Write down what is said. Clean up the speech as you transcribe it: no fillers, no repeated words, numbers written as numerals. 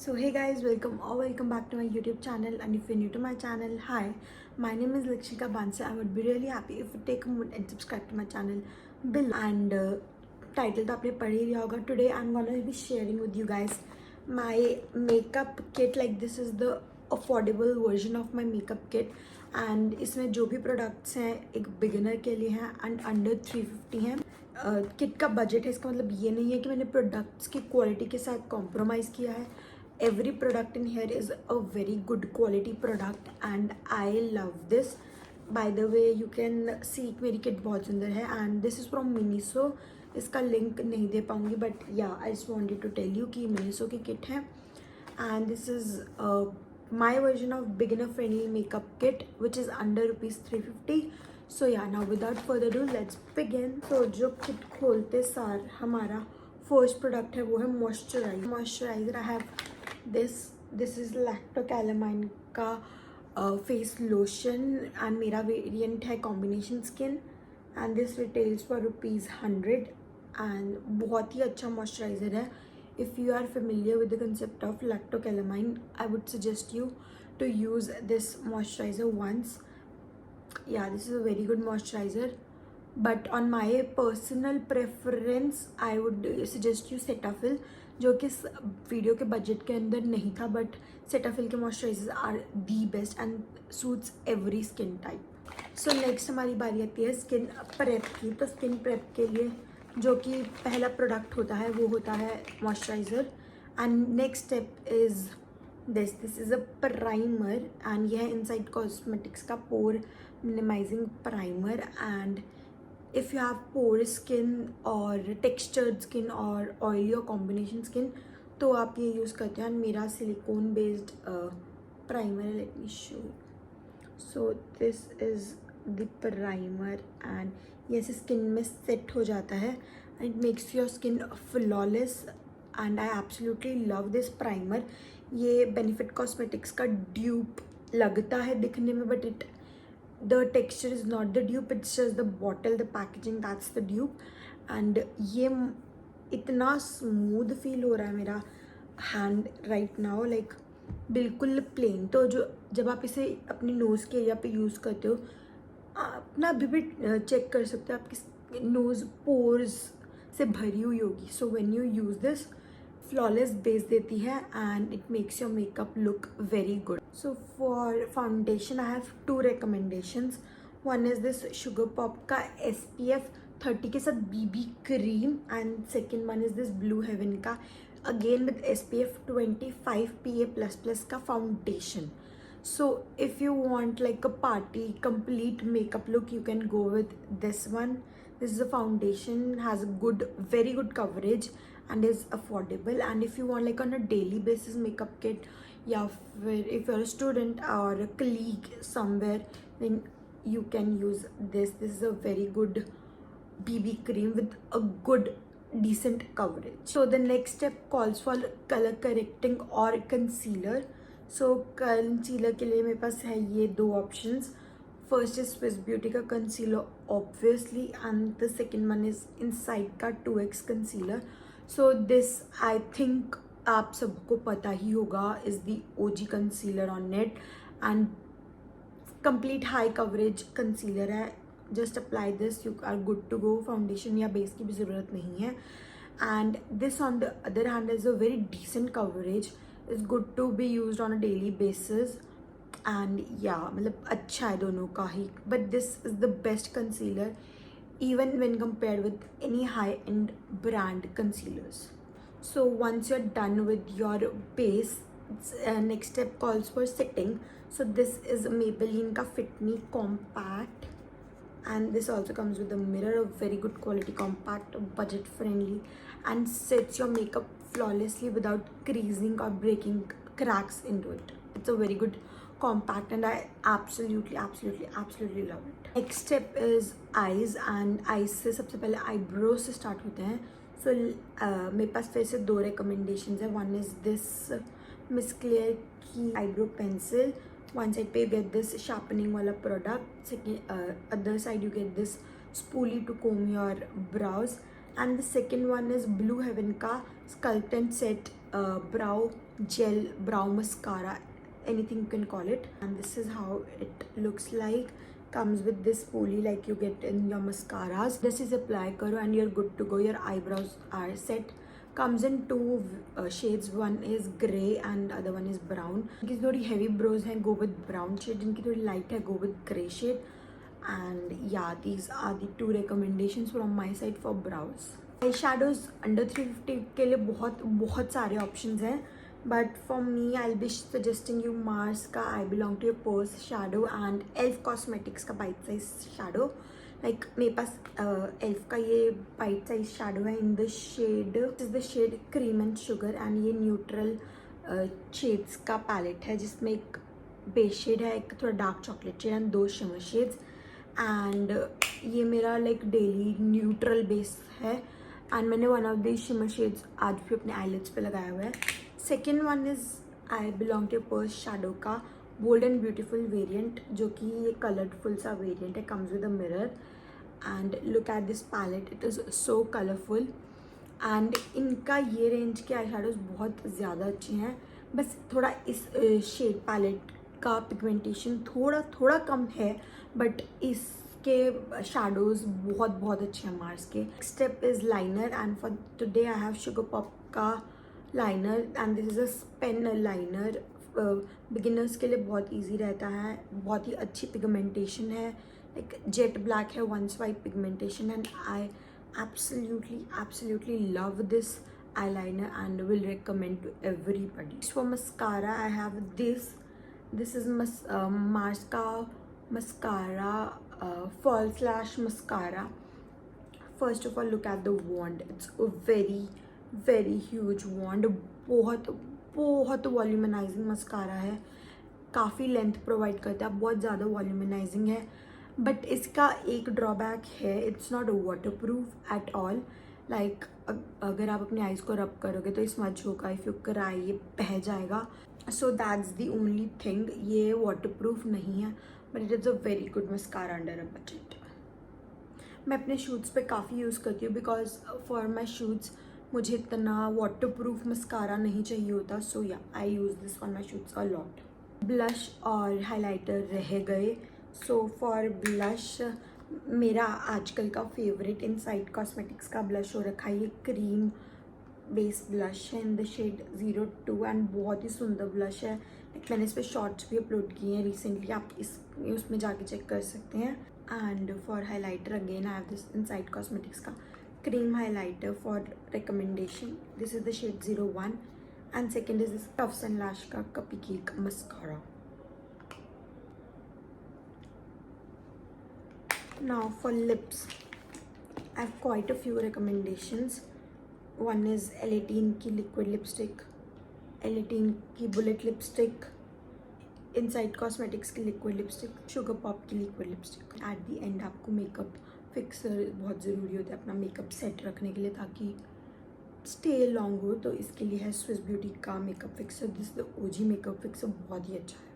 So hey guys, welcome back to my YouTube channel. And if you're new to my channel, hi, my name is Lakshika Bansa. I would be really happy if you take a moment and subscribe to my channel below. And title तो आपने पढ़ ही लिया होगा. Today I'm gonna be sharing with you guys my makeup kit. Like this is the affordable version of my makeup kit. And इसमें जो भी products हैं एक beginner के लिए हैं and under 350 हैं. किट का बजट है, इसका मतलब ये नहीं है कि मैंने प्रोडक्ट्स की क्वालिटी के साथ कॉम्प्रोमाइज़ किया है. Every product in here is a very good quality product and I love this. By the way you can see मेरी किट बहुत सुंदर है and this is from Miniso. इसका लिंक नहीं दे पाऊँगी but yeah I just wanted to tell you कि Miniso की किट है and this is my version of beginner friendly makeup kit which is under ₹350. So yeah now without further do let's begin. तो जो kit खोलते सार हमारा first product है वो है moisturiser. I have this is Lacto Calamine का फेस लोशन एंड मेरा वेरिएंट है combination skin and this retails for ₹100 and बहुत ही अच्छा मॉइस्चराइजर है. If you are familiar with the concept of lactocalamine, I would suggest you to use this moisturizer once. Yeah, this is a very good moisturizer, but on my personal preference I would suggest you Cetaphil, जो कि इस video के budget के अंदर नहीं था but Cetaphil के moisturisers are the best and suits every skin type. So next हमारी बारी आती है स्किन प्रेप की. तो स्किन प्रेप के लिए जो कि पहला प्रोडक्ट होता है वो होता है moisturiser and next step is this is a primer and यह है इनसाइड कॉस्मेटिक्स का pore minimising primer. And if you have pore skin और टेक्सचर्ड स्किन और ऑयली और कॉम्बिनेशन स्किन तो आप ये यूज़ करते हैं. मेरा सिलिकॉन बेस्ड प्राइमर है. Let me show. So this is the primer and ये ऐसे स्किन में सेट हो जाता है and it makes your skin flawless and I absolutely love this primer. ये बेनिफिट कॉस्मेटिक्स का ड्यूप लगता है दिखने में but it the texture is not the dupe, it's just the bottle, the packaging, that's the dupe. And ये इतना smooth feel हो रहा है मेरा हैंड राइट नाउ, लाइक बिल्कुल प्लेन. तो जो जब आप इसे अपने नोज़ के एरिया पे यूज़ करते हो अपना अभी भी चेक कर सकते हो आपकी नोज़ पोर्स से भरी हुई होगी. So when you use this flawless base देती है and it makes your makeup look very good. So for foundation I have 2 recommendations. One is this Sugar Pop का SPF 30 के साथ BB cream and second one is this Blue Heaven का again with SPF 25 PA++ का foundation. So if you want like a party complete makeup look you can go with this one. This is a foundation, has a good, very good coverage and is affordable. And if you want like on a daily basis makeup kit, yeah, if you're a student or a colleague somewhere, then you can use this. This is a very good BB cream with a good decent coverage. So the next step calls for color correcting or concealer. So concealer के लिए मेरे पास है ये 2 options. First is Swiss Beauty का concealer obviously and the second one is Insight का 2X concealer. So this I think आप सबको पता ही होगा is the OG concealer on net and complete high coverage concealer है. Just apply this, you are good to go. Foundation या base की भी ज़रूरत नहीं है. And this on the other hand is a very decent coverage, is good to be used on a daily basis and yeah मतलब अच्छा है दोनों का ही. but this is the best concealer even when compared with any high end brand concealers. So once you're done with your base, next step calls for setting. So this is Maybelline का Fit Me Compact and this also comes with a mirror, a very good quality compact, budget friendly and sets your makeup flawlessly without creasing or breaking cracks into it. It's a very good compact and I absolutely love it. Next step is eyes and eyes से सबसे पहले eyebrows से start होते हैं. So मेरे पास फिर से 2 recommendations है. One is this Miss Claire की eyebrow pencil. One side पे you get this sharpening वाला product, second other side you get this spoolie to comb your brows. And the second one is Blue Heaven का Sculpt and Set brow gel brow mascara, anything you can call it. And this is how it looks like. Comes with this pulley like you get in your mascaras. This is apply karo and you're good to go. Your eyebrows are set. Comes in two shades. One is grey and other one is brown. जिनकी थोड़ी heavy brows हैं, go with brown shade. जिनकी थोड़ी light है, go with grey shade. And yeah, these are the two recommendations from my side for brows. I shadows under 350 के लिए बहुत सारे options हैं. But for me, I'll be suggesting you Mars का I Belong to Your Pose shadow and Elf Cosmetics का bite size shadow. Like मेरे पास Elf का ये bite size shadow है in the shade. This is the shade Cream and Sugar and ये neutral shades का palette है जिसमें एक base shade है, एक थोड़ा dark chocolate shade and दो shimmer shades. And ये मेरा like daily neutral base है and मैंने one of these shimmer shades आज भी अपने eyelids पे लगाया हुआ है. Second one is I belong to purse shadow का बोल्ड एंड ब्यूटीफुल वेरिएंट, जो कि ये कलरफुल सा वेरिएंट है. Comes with a mirror and look at this palette, it is so colourful. And इनका ये रेंज के आई शेडोज़ बहुत ज़्यादा अच्छे हैं. बस थोड़ा इस शेड पैलेट का पिगमेंटेशन थोड़ा कम है, बट इसके शेडोज़ बहुत अच्छे हैं मार्स के. Step is liner and for today I have Sugar Pop का liner and this is a pen liner. Beginners के लिए बहुत इजी रहता है, बहुत ही अच्छी पिगमेंटेशन है, लाइक जेट ब्लैक है, one swipe pigmentation. And I absolutely love this eyeliner and will recommend to everybody. For mascara I have this is Mars का mascara, false lash mascara. First of all, look at the wand. It's a very huge wand. बहुत volumising mascara है, काफ़ी length provide करता है, बहुत ज़्यादा volumising है. But इसका एक ड्रॉबैक है, it's not water proof at all. Like अगर आप अपने आइज़ को रब करोगे तो स्मज होगा, इफ़ यू क्राई ये बह जाएगा. So that's the only thing. ये वाटर प्रूफ नहीं है, but it is a very good mascara under a budget. मैं अपने शूट्स पे काफ़ी यूज़ करती हूँ बिकॉज फॉर माई शूट्स मुझे इतना वाटर प्रूफ मस्कारा नहीं चाहिए होता. So yeah I use this for my shoots a lot. Blush और हाइलाइटर रह गए. सो फॉर ब्लश मेरा आजकल का फेवरेट इनसाइड कॉस्मेटिक्स का ब्लश हो रखा है. ये क्रीम बेस ब्लश है इन द शेड 02 एंड बहुत ही सुंदर ब्लश है. मैंने इस पर शॉर्ट्स भी अपलोड किए हैं रिसेंटली, आप उसमें जाके चेक कर सकते हैं. And for highlighter again I have this inside Cosmetics का cream highlighter for recommendation. This is the shade 01 and second is this Tufts and Lash ka Cupcake mascara. Now for lips, I have quite a few recommendations. One is L18 की liquid lipstick, L18 की bullet lipstick, Inside Cosmetics की liquid lipstick, Sugar Pop की liquid lipstick. At the end आपको makeup fixer बहुत ज़रूरी होता है अपना मेकअप सेट रखने के लिए ताकि स्टे लॉन्ग हो. तो इसके लिए है स्विस ब्यूटी का makeup fixer. This the OG makeup fixer, बहुत ही अच्छा है.